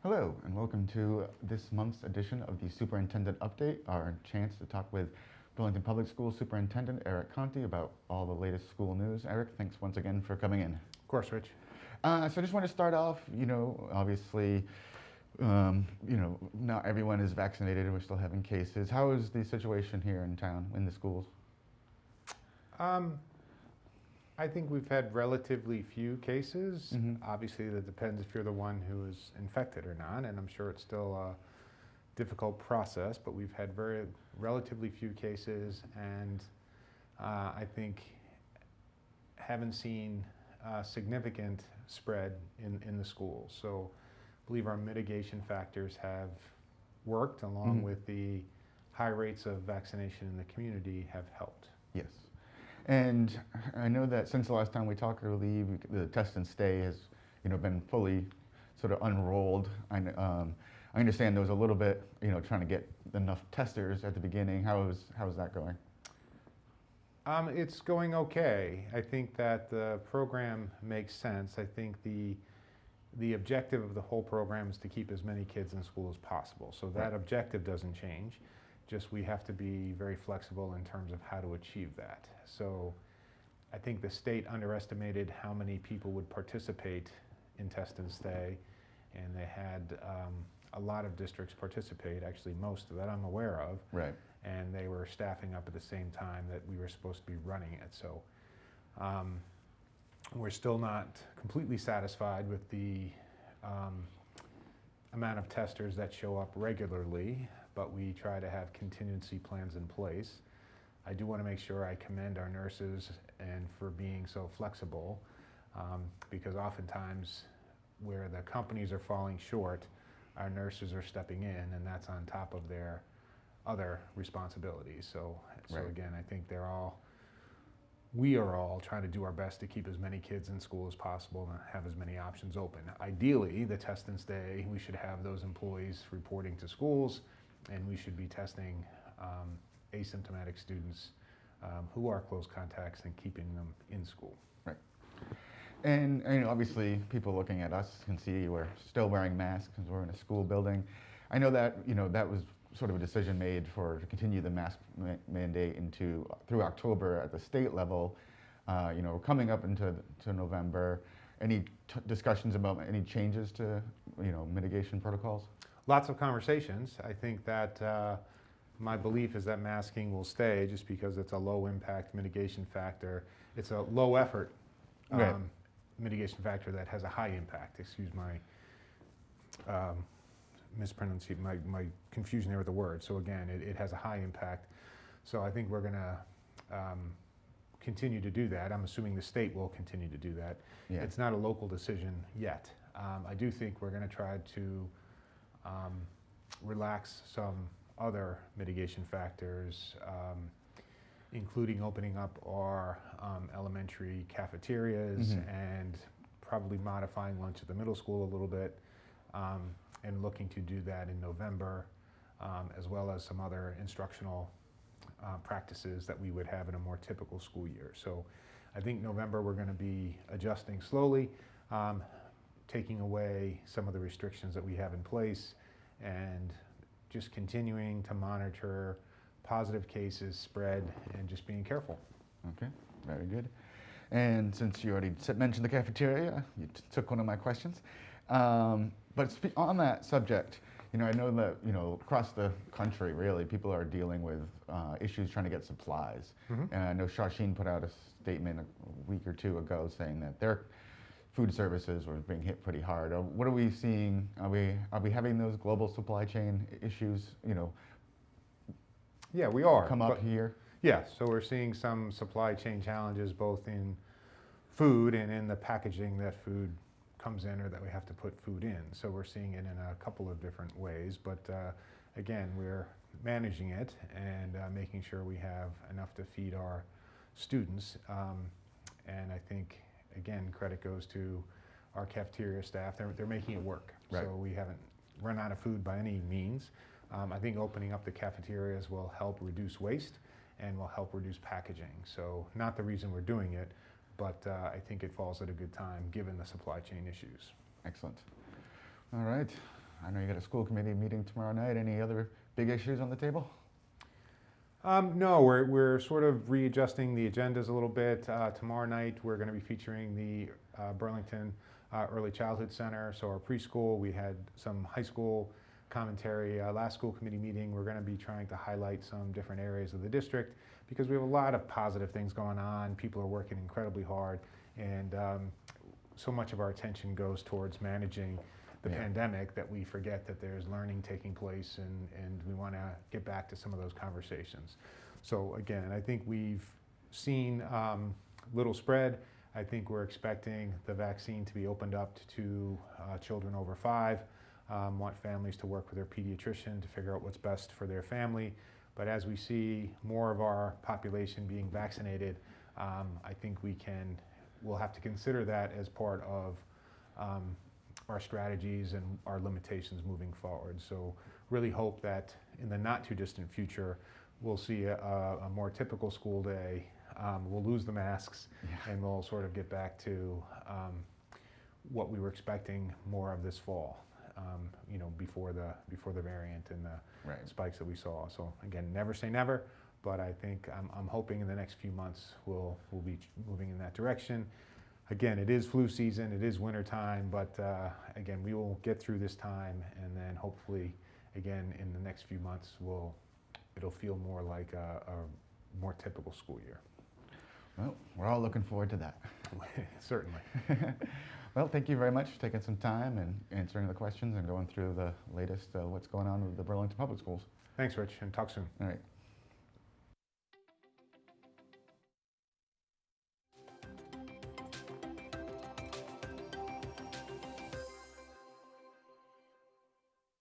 Hello, and welcome to this month's edition of the Superintendent Update, our chance to talk with Burlington Public Schools Superintendent Eric Conti about all the latest school news. Eric, thanks once again for coming in. Of course, Rich. So I just want to start off, obviously, not everyone is vaccinated. We're still having cases. How is the situation here in town, in the schools? I think we've had relatively few cases. Mm-hmm. Obviously, that depends if you're the one who is infected or not, and I'm sure it's still a difficult process, but we've had relatively few cases, and I think haven't seen significant spread in the schools. So I believe our mitigation factors have worked, along Mm-hmm. with the high rates of vaccination in the community have helped. Yes. And I know that since the last time we talked, I believe the test and stay has, been fully sort of unrolled. I understand there was a little bit, trying to get enough testers at the beginning. How is that going? It's going okay. I think that the program makes sense. I think the objective of the whole program is to keep as many kids in school as possible. So that Right. objective doesn't change. Just we have to be very flexible in terms of how to achieve that. So I think the state underestimated how many people would participate in test and stay, and they had a lot of districts participate, actually most that I'm aware of. Right. And they were staffing up at the same time that we were supposed to be running it. So we're still not completely satisfied with the amount of testers that show up regularly, but we try to have contingency plans in place. I do want to make sure I commend our nurses and for being so flexible, because oftentimes where the companies are falling short, our nurses are stepping in, and that's on top of their other responsibilities. So Right. again, I think we are all trying to do our best to keep as many kids in school as possible and have as many options open. Ideally, the test and stay, we should have those employees reporting to schools, and we should be testing asymptomatic students who are close contacts and keeping them in school. Right. And obviously, people looking at us can see we're still wearing masks because we're in a school building. I know that that was sort of a decision made to continue the mask mandate through October at the state level. We're coming up to November. Any discussions about any changes to mitigation protocols? Lots of conversations. I think that my belief is that masking will stay just because it's a low impact mitigation factor. It's a low effort Right. mitigation factor that has a high impact. Excuse my mispronunciation, my confusion there with the word. So again, it has a high impact. So I think we're going to continue to do that. I'm assuming the state will continue to do that. Yeah. It's not a local decision yet. I do think we're going to try to relax some other mitigation factors, including opening up our elementary cafeterias Mm-hmm. and probably modifying lunch at the middle school a little bit, and looking to do that in November, as well as some other instructional practices that we would have in a more typical school year. So I think November we're going to be adjusting slowly, taking away some of the restrictions that we have in place, and just continuing to monitor positive cases spread and just being careful. Okay, very good. And since you already mentioned the cafeteria, you took one of my questions. But on that subject, I know that across the country, really, people are dealing with issues trying to get supplies. Mm-hmm. And I know Shawsheen put out a statement a week or two ago saying that their food services were being hit pretty hard. What are we seeing? Are we having those global supply chain issues? Yeah, we are. Come up here. Yeah, so we're seeing some supply chain challenges both in food and in the packaging that food comes in or that we have to put food in. So we're seeing it in a couple of different ways, but again, we're managing it and making sure we have enough to feed our students. And I think, again, credit goes to our cafeteria staff. They're making it work. Right. So we haven't run out of food by any means. I think opening up the cafeterias will help reduce waste and will help reduce packaging. So not the reason we're doing it, but I think it falls at a good time given the supply chain issues. Excellent. All right. I know you got a school committee meeting tomorrow night. Any other big issues on the table? No, we're sort of readjusting the agendas a little bit. Tomorrow night, we're going to be featuring the Burlington Early Childhood Center. So our preschool, we had some high school commentary. Last school committee meeting, we're going to be trying to highlight some different areas of the district because we have a lot of positive things going on. People are working incredibly hard, and so much of our attention goes towards managing the pandemic that we forget that there's learning taking place, and we want to get back to some of those conversations. So again, I think we've seen little spread. I think we're expecting the vaccine to be opened up to children over 5. Want families to work with their pediatrician to figure out what's best for their family. But as we see more of our population being vaccinated, I think we'll have to consider that as part of our strategies and our limitations moving forward. So really hope that in the not too distant future, we'll see a more typical school day. We'll lose the masks, and we'll sort of get back to what we were expecting more of this fall, before the variant and the spikes that we saw. So again, never say never, but I think I'm hoping in the next few months we'll be moving in that direction. Again, it is flu season, it is winter time, but again, we will get through this time, and then hopefully, again, in the next few months, it'll feel more like a more typical school year. Well, we're all looking forward to that. Certainly. Well, thank you very much for taking some time and answering the questions and going through the latest what's going on with the Burlington Public Schools. Thanks, Rich, and talk soon. All right.